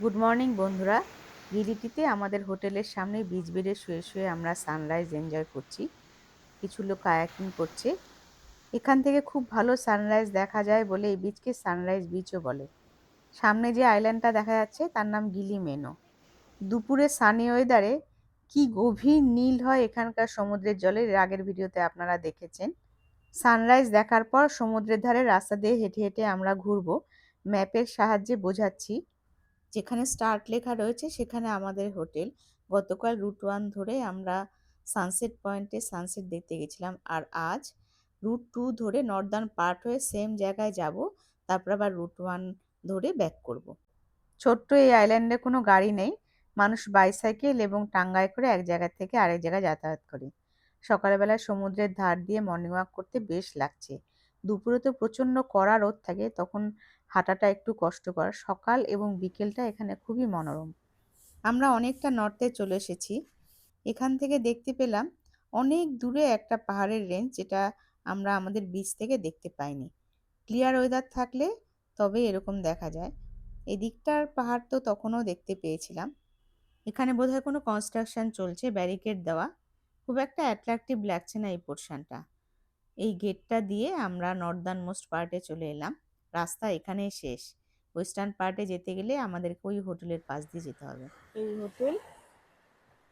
Good morning বন্ধুরা। গিরিটিতে আমাদের হোটেলের সামনে বিচ বেডে শুয়ে শুয়ে আমরা সানরাইজ এনজয় করছি। কিছু লোক কায়াকিং করছে। এখান থেকে খুব ভালো সানরাইজ দেখা যায় বলে এই বিচকে সানরাইজ বিচও বলে। সামনে যে আইল্যান্ডটা দেখা যাচ্ছে তার নাম গিলি মেনো। দুপুরে সানি ওয়েদারে কি গভীর নীল হয় এখানকার সমুদ্রের জলে, এর আগের ভিডিওতে আপনারা দেখেছেন। সানরাইজ দেখার পর সমুদ্রের ধারে রাস্তা দিয়ে হেঁটে হেঁটে আমরা ঘুরবো। ম্যাপের সাহায্যে বোঝাচ্ছি। যেখানে স্টার্ট লেখা রয়েছে সেখানে আমাদের হোটেল। গতকাল রুট 1 ধরে আমরা সানসেট পয়েন্টে সানসেট দেখতে গেছিলাম, আর আজ রুট 2 ধরে নর্দার্ন পার্ট হয়ে সেম জায়গায় যাব, তারপর আবার রুট 1 ধরে ব্যাক করব। ছোট্ট এই আইল্যান্ডে কোনো গাড়ি নেই, মানুষ বাইসাইকেল এবং টাঙ্গায় করে এক জায়গা থেকে আরেক জায়গায় যাতায়াত করে। সকালবেলায় সমুদ্রের ধার দিয়ে মর্নিং ওয়াক করতে বেশ লাগছে। দুপুরে তো প্রচণ্ড কড়া রোদ থাকে, তখন হাঁটাটা একটু কষ্টকর। সকাল এবং বিকেলটা এখানে খুবই মনোরম। আমরা অনেকটা নর্থে চলে এসেছি। এখান থেকে দেখতে পেলাম অনেক দূরে একটা পাহাড়ের রেঞ্জ, যেটা আমরা আমাদের বিচ থেকে দেখতে পাইনি। ক্লিয়ার ওয়েদার থাকলে তবে এরকম দেখা যায়। এদিকটার পাহাড় তো তখনও দেখতে পেয়েছিলাম। এখানে বোধহয় কোনো কনস্ট্রাকশন চলছে, ব্যারিকেড দেওয়া। খুব একটা অ্যাট্রাকটিভ লাগছে না এই পোর্শনটা। এই গেটটা দিয়ে আমরা নর্দার্ন মোস্ট পার্টে চলে এলাম। রাস্তা এখানেই শেষ। ওয়েস্টার্ন পার্টে যেতে গেলে আমাদেরকে ওই হোটেলের পাশ দিয়ে যেতে হবে। এই হোটেল,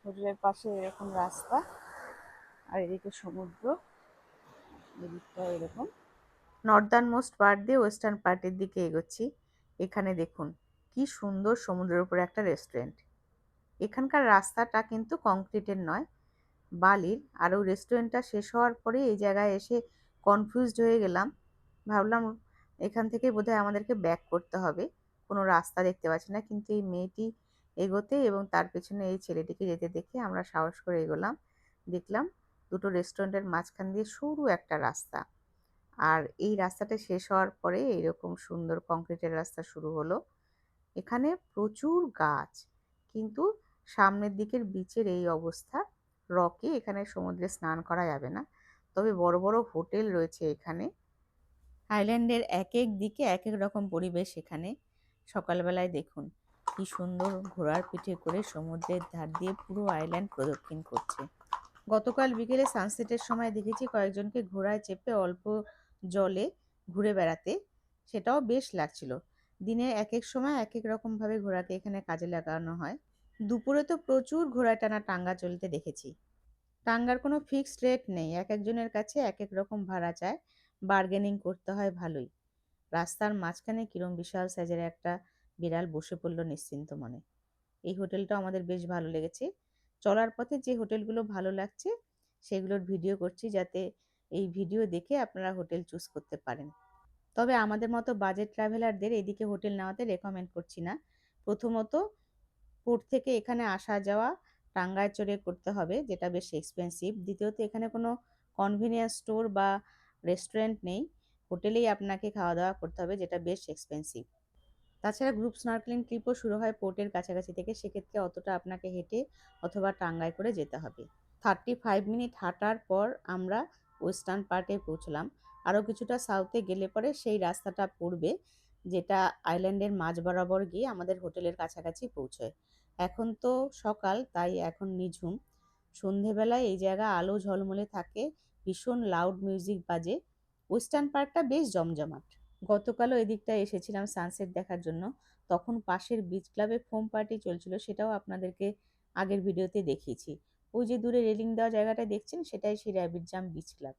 হোটেলের পাশে এরকম রাস্তা, আর এদিকে সমুদ্র, এদিকটা এরকম। নর্দার্ন মোস্ট পার্ট দিয়ে ওয়েস্টার্ন পার্টের দিকে এগোচ্ছি। এখানে দেখুন কি সুন্দর সমুদ্রের উপরে একটা রেস্টুরেন্ট। এখানকার রাস্তাটা কিন্তু কংক্রিটের নয়, বালির। আর ওই রেস্টুরেন্টটা শেষ হওয়ার পরে এই জায়গায় এসে কনফিউজড হয়ে গেলাম। ভাবলাম এখান থেকে বোধহয় আমাদেরকে ব্যাক করতে হবে, কোনো রাস্তা দেখতে পাচ্ছি না। কিন্তু এই মেয়েটি এগোতে এবং তার পেছনে এই ছেলেটিকে যেতে দেখে আমরা সাহস করে এগোলাম। দেখলাম দুটো রেস্টুরেন্টের মাঝখান দিয়ে সরু একটা রাস্তা, আর এই রাস্তাটা শেষ হওয়ার পরে এইরকম সুন্দর কংক্রিটের রাস্তা শুরু হলো। এখানে প্রচুর গাছ, কিন্তু সামনের দিকের বিচের এই অবস্থা। রকে এখানে সমুদ্রে স্নান করা যাবে না, তবে বড় বড় হোটেল রয়েছে এখানে। আইল্যান্ডের এক এক দিকে এক এক রকম পরিবেশ এখানে। সকালবেলায় দেখুন কি সুন্দর ঘোড়ার পিঠে করে সমুদ্রের ধার দিয়ে পুরো আইল্যান্ড প্রদক্ষিণ করছে। গতকাল বিকেলে সানসেটের সময় দেখেছি কয়েকজনকে ঘোড়ায় চেপে অল্প জলে ঘুরে বেড়াতে, সেটাও বেশ লাগছিল। দিনে এক এক সময় এক এক রকমভাবে ঘোড়াকে এখানে কাজে লাগানো হয়। দুপুরে তো প্রচুর ঘোড়ায় টানা টাঙ্গা চলতে দেখেছি। টাঙ্গার কোনো ফিক্সড রেট নেই, এক একজনের কাছে এক এক রকম ভাড়া চায়। বার্গেনিং করতে হয় ভালোই। রাস্তার মাঝখানে কিরম বিশাল সাইজের একটা বিড়াল বসে পড়ল নিশ্চিন্ত মনে। এই হোটেলটা আমাদের বেশ ভালো লেগেছে। চলার পথে যে হোটেলগুলো ভালো লাগছে সেগুলোর ভিডিও করছি, যাতে এই ভিডিও দেখে আপনারা হোটেল চুজ করতে পারেন। তবে আমাদের মতো বাজেট ট্রাভেলারদের এদিকে হোটেল নেওয়াতে রেকমেন্ড করছি না। প্রথমত, পোর্ট থেকে এখানে আসা যাওয়া টাঙ্গায় চড়ে করতে হবে, যেটা বেশ এক্সপেন্সিভ। দ্বিতীয়ত, এখানে কোনো কনভেনিয়েন্স স্টোর বা রেস্টুরেন্ট নেই, হোটেলেই আপনাকে খাওয়া দাওয়া করতে হবে, যেটা বেশ এক্সপেন্সিভ। তাছাড়া গ্রুপ স্নরকেলিং ট্রিপও শুরু হয় পোর্টের কাছাকাছি থেকে, সেক্ষেত্রে অতটা আপনাকে হেঁটে অথবা টাঙ্গায় করে যেতে হবে। 35 মিনিট হাঁটার পর আমরা ওয়েস্টার্ন পার্টে পৌঁছলাম। আরও কিছুটা সাউথে গেলে পরে সেই রাস্তাটা পড়বে, যেটা আইল্যান্ডের মাঝ বরাবর গিয়ে আমাদের হোটেলের কাছাকাছি পৌঁছয়। এখন তো সকাল, তাই এখন নিঝুম। সন্ধেবেলায় এই জায়গা আলো ঝলমলে থাকে, ভীষণ লাউড মিউজিক বাজে। ওয়েস্টার্ন পার্কটা বেশ জমজমাট। গতকালও এদিকটায় এসেছিলাম সানসেট দেখার জন্য, তখন পাশের বিচ ক্লাবে ফোম পার্টি চলছিল, সেটাও আপনাদেরকে আগের ভিডিওতে দেখিয়েছি। ওই যে দূরে রেলিং দেওয়া জায়গাটা দেখছেন, সেটাই সেই র্যাবিট জাম বিচ ক্লাব।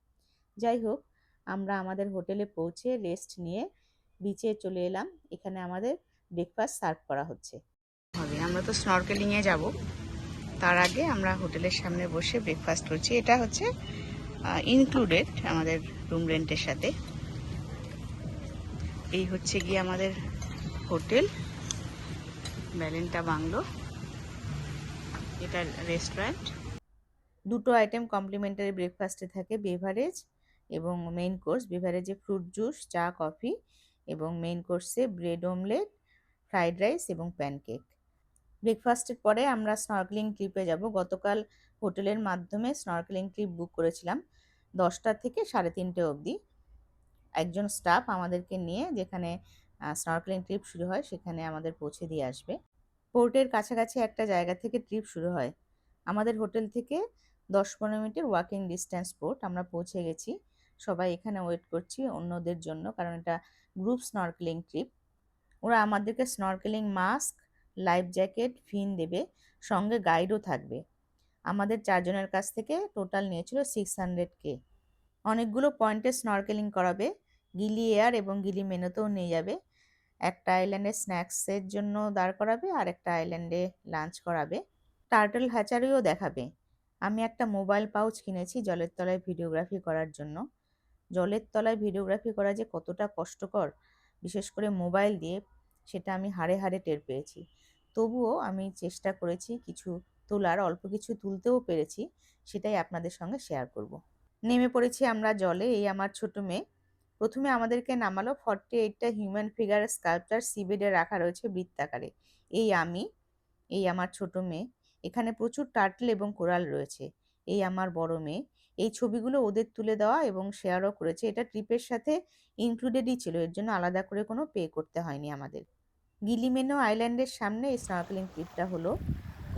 যাই হোক, আমরা আমাদের হোটেলে পৌঁছে রেস্ট নিয়ে বিচে চলে এলাম। এখানে আমাদের ব্রেকফাস্ট সার্ভ করা হচ্ছে। আমরা তো স্নরকেলিংয়ে যাব, তার আগে আমরা হোটেলের সামনে বসে ব্রেকফাস্ট করছি। এটা হচ্ছে ইনক্লুডেড আমাদের রুম রেন্টের সাথে। এই হচ্ছে গিয়ে আমাদের হোটেল, ভ্যালেন্টা বাংলো। এটা রেস্টুরেন্ট। দুটো আইটেম কমপ্লিমেন্টারি ব্রেকফাস্টে থাকে, বেভারেজ এবং মেইন কোর্স। বেভারেজে ফ্রুট জুস, চা, কফি, এবং মেইন কোর্সে ব্রেড অমলেট, ফ্রাইড রাইস এবং প্যানকেক। ব্রেকফাস্টের পরে আমরা স্নরকেলিং ট্রিপে যাব। গতকাল হোটেলের মাধ্যমে স্নরকেলিং ট্রিপ বুক করেছিলাম 10টা থেকে 3:30 অবধি। একজন স্টাফ আমাদেরকে নিয়ে যেখানে স্নরকেলিং ট্রিপ শুরু হয় সেখানে আমাদের পৌঁছে দিয়ে আসবে। পোর্টের কাছাকাছি একটা জায়গা থেকে ট্রিপ শুরু হয়। আমাদের হোটেল থেকে 10-15 মিনিটের ওয়াকিং ডিস্ট্যান্স পোর্ট। আমরা পৌঁছে গেছি। সবাই এখানে ওয়েট করছি অন্যদের জন্য, কারণ এটা গ্রুপ স্নরকেলিং ট্রিপ। ওরা আমাদেরকে স্নরকেলিং মাস্ক, লাইফ জ্যাকেট, ফিন দেবে, সঙ্গে গাইডও থাকবে। আমাদের 4 জনের কাছ থেকে টোটাল নিয়েছিল 600K। অনেকগুলো পয়েন্টে স্নরকেলিং করাবে, গিলি এয়ার এবং গিলি মেনোতেও নিয়ে যাবে। একটা আইল্যান্ডে স্ন্যাক্সের জন্য দাঁড় করাবে, আর একটা আইল্যান্ডে লাঞ্চ করাবে। টার্টল হ্যাচারিও দেখাবে। আমি একটা মোবাইল পাউচ কিনেছি জলের তলায় ভিডিওগ্রাফি করার জন্য। জলের তলায় ভিডিওগ্রাফি করা যে কতটা কষ্টকর, বিশেষ করে মোবাইল দিয়ে, সেটা আমি হাড়ে হাড়ে টের পেয়েছি। তবুও আমি চেষ্টা করেছি কিছু তোলার, অল্প কিছু তুলতেও পেরেছি, সেটাই আপনাদের সঙ্গে শেয়ার করব। নেমে পড়েছি আমরা জলে। এই আমার ছোট মেয়ে। প্রথমে আমাদেরকে নামালো 48টা হিউম্যান ফিগার স্কাল্পচার সিবেডে রাখা রয়েছে বৃত্তাকারে। এই আমি, এই আমার ছোট মেয়ে। এখানে প্রচুর টার্টল এবং কোরাল রয়েছে। এই আমার বড় মেয়ে। এই ছবিগুলো ওদের তুলে দেওয়া এবং শেয়ারও করেছে। এটা ট্রিপের সাথে ইনক্লুডেডই ছিল, এর জন্য আলাদা করে কোনো পে করতে হয়নি আমাদের। গিলিমেনো আইল্যান্ডের সামনে এই স্নরকেলিং ট্রিপটা হলো।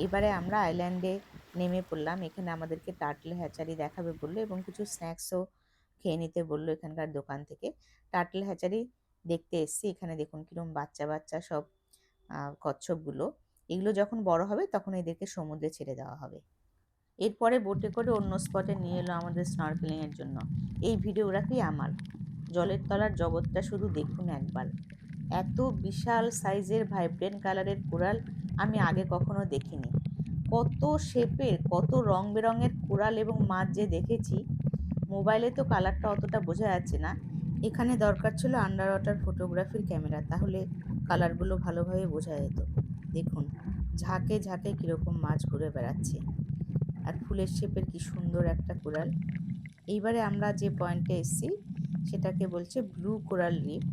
এবারে আমরা আইল্যান্ডে নেমে পড়লাম। এখানে আমাদেরকে টার্টল হ্যাচারি দেখাবে বললো এবং কিছু স্ন্যাক্সও খেয়ে নিতে বললো এখানকার দোকান থেকে। টার্টল হ্যাচারি দেখতে এসছি। এখানে দেখুন কিরম বাচ্চা বাচ্চা সব কচ্ছপগুলো। এগুলো যখন বড় হবে তখন এদেরকে সমুদ্রে ছেড়ে দেওয়া হবে। এরপরে বোটে করে অন্য স্পটে নিয়ে এলো আমাদের স্নরকেলিংয়ের জন্য। এই ভিডিওগ্রাফি আমার। জলের তলার জগৎটা শুধু দেখুন একবার। এত বিশাল সাইজের ভাইব্রেন্ট কালারের কোরাল আমি আগে কখনো দেখিনি। কত শেপের, কত রং বেরঙের কোরাল এবং মাছ যে দেখেছি, মোবাইলে তো কালারটা অতটা বোঝা যাচ্ছে না। এখানে দরকার ছিল আন্ডার ওয়াটার ফটোগ্রাফির ক্যামেরা, তাহলে কালারগুলো ভালোভাবে বোঝা যেত। দেখুন ঝাঁকে ঝাঁকে কীরকম মাছ ঘুরে বেড়াচ্ছে, আর ফুলের শেপের কি সুন্দর একটা কোরাল। এইবারে আমরা যে পয়েন্টে এসেছি সেটাকে বলছে ব্লু কোরাল রিফ।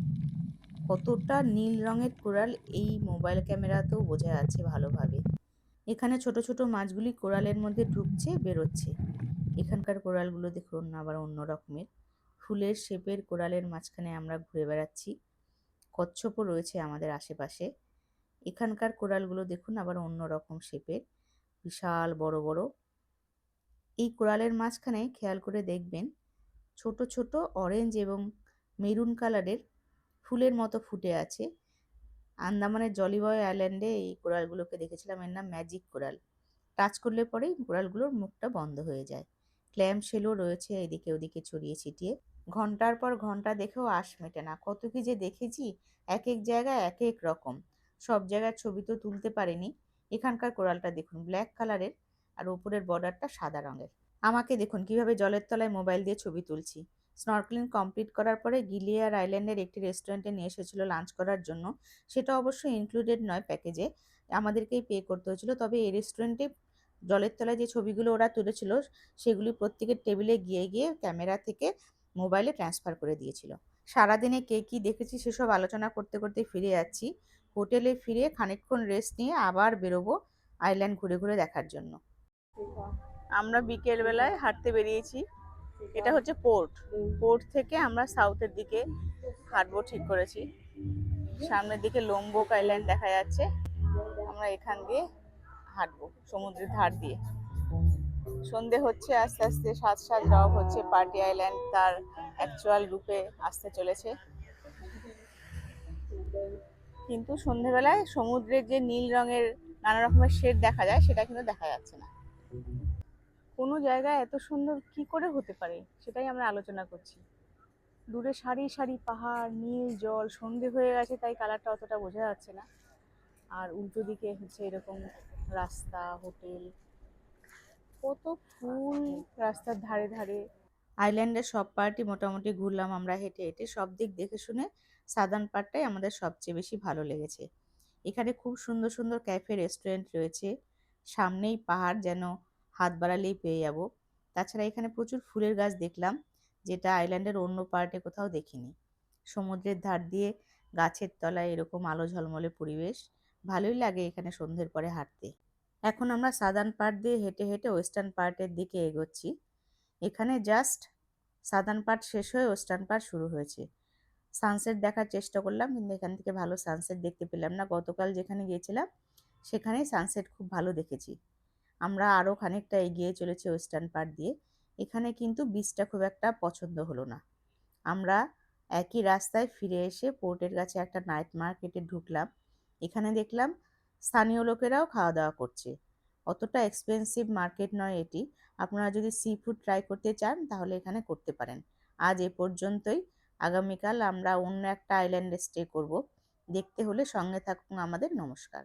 কতটা নীল রঙের কোরাল এই মোবাইল ক্যামেরাতেও বোঝা যাচ্ছে ভালোভাবে। এখানে ছোট ছোট মাছগুলি কোরালের মধ্যে ঢুকছে, বেরোচ্ছে। এখানকার কোরালগুলো দেখুন আবার অন্য রকমের। ফুলের শেপের কোরালের মাঝখানে আমরা ঘুরে বেড়াচ্ছি। কচ্ছপও রয়েছে আমাদের আশেপাশে। এখানকার কোরালগুলো দেখুন আবার অন্য রকম শেপের, বিশাল বড় বড়। এই কোরালের মাঝখানে খেয়াল করে দেখবেন ছোট ছোট অরেঞ্জ এবং মেরুন কালারের ফুলের মতো ফুটে আছে। আন্দামানের জলিবয় আইল্যান্ডে এই কোরালগুলোকে দেখেছিলাম। এর নাম ম্যাজিক কোরাল। টাচ করলে পরেই কোরালগুলোর মুখটা বন্ধ হয়ে যায়। ক্ল্যাম শেলও রয়েছে এদিকে ওদিকে ছড়িয়ে ছিটিয়ে। ঘন্টার পর ঘন্টা দেখেও আশ মেটে না, কত কি যে দেখেছি। এক এক জায়গায় এক এক রকম। সব জায়গার ছবি তো তুলতে পারিনি। এখানকার কোরালটা দেখুন ব্ল্যাক কালারের, আর উপরের বর্ডারটা সাদা রঙের। আমাকে দেখুন কিভাবে জলের তলায় মোবাইল দিয়ে ছবি তুলছি। স্নরকেলিং কমপ্লিট করার পরে গিলিয়ার আইল্যান্ডের একটি রেস্টুরেন্টে নিয়ে এসেছিল লাঞ্চ করার জন্য। সেটা অবশ্য ইনক্লুডেড নয় প্যাকেজে, আমাদেরকেই পে করতে হয়েছিল। তবে এই রেস্টুরেন্টে জলের তলায় যে ছবিগুলো ওরা তুলেছিল সেগুলি প্রত্যেকের টেবিলে গিয়ে গিয়ে ক্যামেরা থেকে মোবাইলে ট্রান্সফার করে দিয়েছিল। সারাদিনে কে কী দেখেছি সেসব আলোচনা করতে করতে ফিরে যাচ্ছি। হোটেলে ফিরে খানিকক্ষণ রেস্ট নিয়ে আবার বেরোবো আইল্যান্ড ঘুরে ঘুরে দেখার জন্য। আমরা বিকেল বেলায় হাঁটতে বেরিয়েছি। এটা হচ্ছে পোর্ট। পোর্ট থেকে আমরা সাউথের দিকে হাঁটবো ঠিক করেছি। সামনের দিকে লোমবোক আইল্যান্ড দেখা যাচ্ছে। আমরা এখান দিয়ে হাঁটবো সমুদ্রের ধার দিয়ে। সন্ধে হচ্ছে আস্তে আস্তে, সাত সাত রব হচ্ছে। পার্টি আইল্যান্ড তার অ্যাকচুয়াল রূপে আসতে চলেছে। কিন্তু সন্ধেবেলায় সমুদ্রের যে নীল রঙের নানা রকমের শেড দেখা যায় সেটা কিন্তু দেখা যাচ্ছে না। কোনো জায়গায় এত সুন্দর কি করে হতে পারে সেটাই আমরা আলোচনা করছি। দূরে সারি সারি পাহাড়, নীল জল, সন্ধে হয়ে গেছে তাই কালারটা অতটা বোঝা যাচ্ছে না। আর উল্টো দিকে হচ্ছে এরকম রাস্তা, হোটেল, কত ফুল রাস্তার ধারে ধারে। আইল্যান্ডের সব পার্টই মোটামুটি ঘুরলাম আমরা হেঁটে হেঁটে। সব দিক দেখে শুনে সাদার্ন পার্টটাই আমাদের সবচেয়ে বেশি ভালো লেগেছে। এখানে খুব সুন্দর সুন্দর ক্যাফে, রেস্টুরেন্ট রয়েছে। সামনেই পাহাড়, যেন হাত বাড়ালেই পেয়ে যাব। তাছাড়া এখানে প্রচুর ফুলের গাছ দেখলাম, যেটা আইল্যান্ডের অন্য পার্টে কোথাও দেখিনি। সমুদ্রের ধার দিয়ে গাছের তলায় এরকম আলো ঝলমলে পরিবেশ, ভালোই লাগে এখানে সন্ধ্যের পরে হাঁটতে। এখন আমরা সাদার্ন পার্ট দিয়ে হেঁটে হেঁটে ওয়েস্টার্ন পার্টের দিকে এগোচ্ছি। এখানে জাস্ট সাদার্ন পার্ট শেষ হয়ে ওয়েস্টার্ন পার্ট শুরু হয়েছে। সানসেট দেখার চেষ্টা করলাম, কিন্তু এখান থেকে ভালো সানসেট দেখতে পেলাম না। গতকাল যেখানে গিয়েছিলাম সেখানে সানসেট খুব ভালো দেখেছি। আমরা আরও খানিকটা এগিয়ে চলেছি ওয়েস্টার্ন পার্ট দিয়ে। এখানে কিন্তু বিচটা খুব একটা পছন্দ হলো না। আমরা একই রাস্তায় ফিরে এসে পোর্টের কাছে একটা নাইট মার্কেটে ঢুকলাম। এখানে দেখলাম স্থানীয় লোকেরাও খাওয়া দাওয়া করছে। অতটা এক্সপেন্সিভ মার্কেট নয় এটি। আপনারা যদি সি ফুড ট্রাই করতে চান তাহলে এখানে করতে পারেন। আজ এ পর্যন্তই। আগামীকাল আমরা অন্য একটা আইল্যান্ডে স্টে করব। দেখতে হলে সঙ্গে থাকুন আমাদের। নমস্কার।